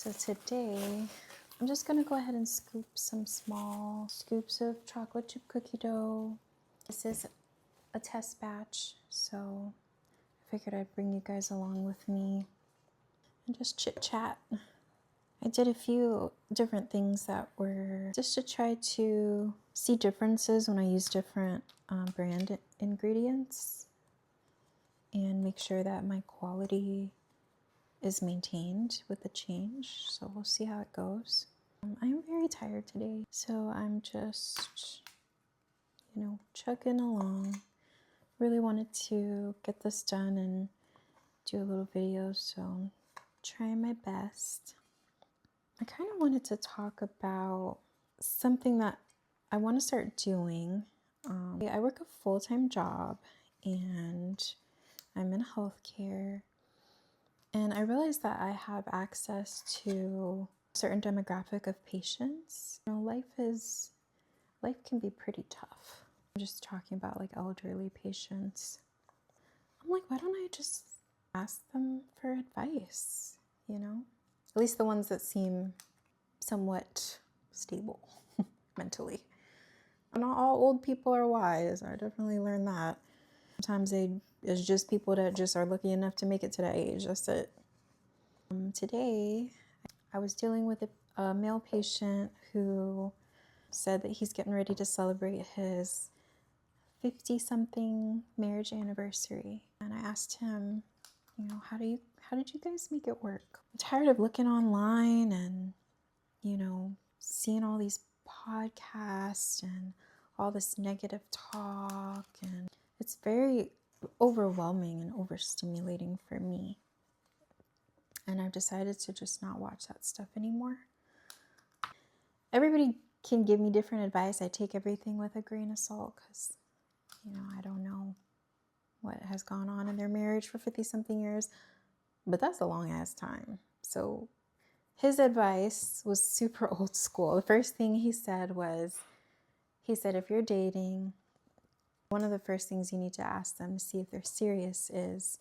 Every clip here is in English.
So today, I'm just gonna go ahead and scoop some small scoops of chocolate chip cookie dough. This is a test batch, so I figured I'd bring you guys along with me and just chit chat. I did a few different things that were just to try to see differences when I use different brand ingredients and make sure that my quality is maintained with the change. So we'll see how it goes. I'm very tired today, so I'm just, chugging along. Really wanted to get this done and do a little video, so I'm trying my best. I kind of wanted to talk about something that I want to start doing. I work a full-time job and I'm in healthcare. And I realized that I have access to a certain demographic of patients. Life can be pretty tough. I'm just talking about like elderly patients. I'm like, why don't I just ask them for advice, At least the ones that seem somewhat stable mentally. Not all old people are wise. I definitely learned that. Sometimes it's just people that just are lucky enough to make it to that age. That's it. Today, I was dealing with a male patient who said that he's getting ready to celebrate his 50-something marriage anniversary. And I asked him, how did you guys make it work? I'm tired of looking online and, seeing all these podcasts and all this negative talk. And it's very overwhelming and overstimulating for me. And I've decided to just not watch that stuff anymore. Everybody can give me different advice. I take everything with a grain of salt because, I don't know what has gone on in their marriage for 50-something years, but that's a long ass time. So his advice was super old school. The first thing he said, if you're dating, one of the first things you need to ask them to see if they're serious is,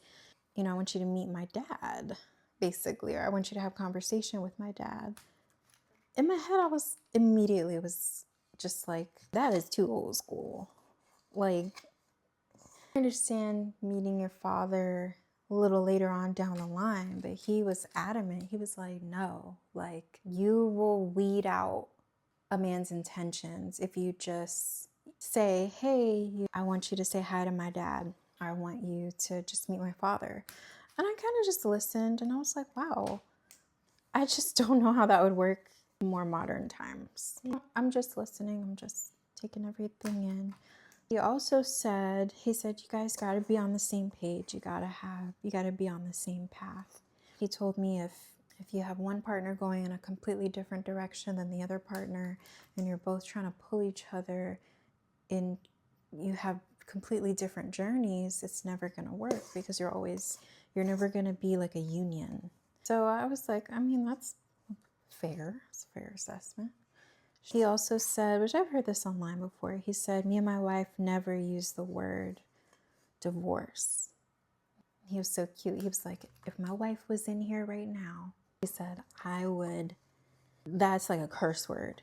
I want you to meet my dad, basically, or I want you to have conversation with my dad. In my head, I was just like, that is too old school. Like, I understand meeting your father a little later on down the line, but he was adamant. He was like, no, like, you will weed out a man's intentions if you just say, hey, I want you to say hi to my dad. I want you to just meet my father. And I kind of just listened and I was like, wow, I just don't know how that would work in more modern times. I'm just listening. I'm just taking everything in. He also said, you guys got to be on the same page. You got to be on the same path. He told me if you have one partner going in a completely different direction than the other partner, and you're both trying to pull each other in, you have completely different journeys, it's never going to work because you're never going to be like a union. So I was like, that's fair. It's a fair assessment. He also said, which I've heard this online before, he said, me and my wife never use the word divorce. He was so cute. He was like, if my wife was in here right now, he said, that's like a curse word.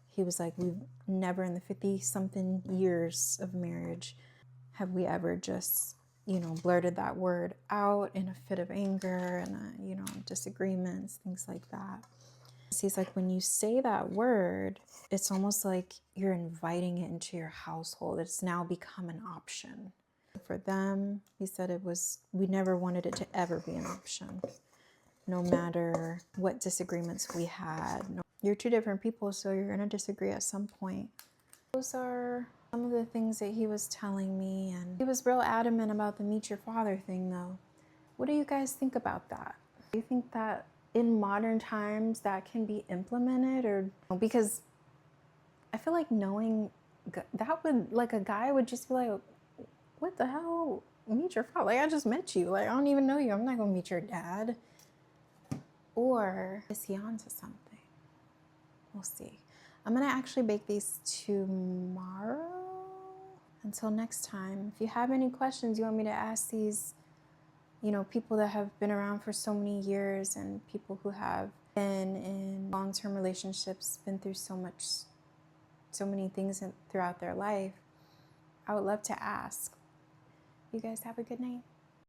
He was like, we've never in the 50-something years of marriage have we ever just, blurted that word out in a fit of anger and, disagreements, things like that. He's like, when you say that word, it's almost like you're inviting it into your household. It's now become an option. For them, he said we never wanted it to ever be an option, no matter what disagreements we had. You're two different people, so you're going to disagree at some point. Those are some of the things that he was telling me, and he was real adamant about the meet your father thing, though. What do you guys think about that? Do you think that in modern times that can be implemented? Or because I feel like knowing that would, like, a guy would just be like, what the hell, meet your father? Like, I just met you. Like, I don't even know you. I'm not going to meet your dad. Or is he onto something? We'll see. I'm going to actually bake these tomorrow. Until next time, if you have any questions you want me to ask these, you know, people that have been around for so many years and people who have been in long-term relationships, been through so many things throughout their life, I would love to ask. You guys have a good night.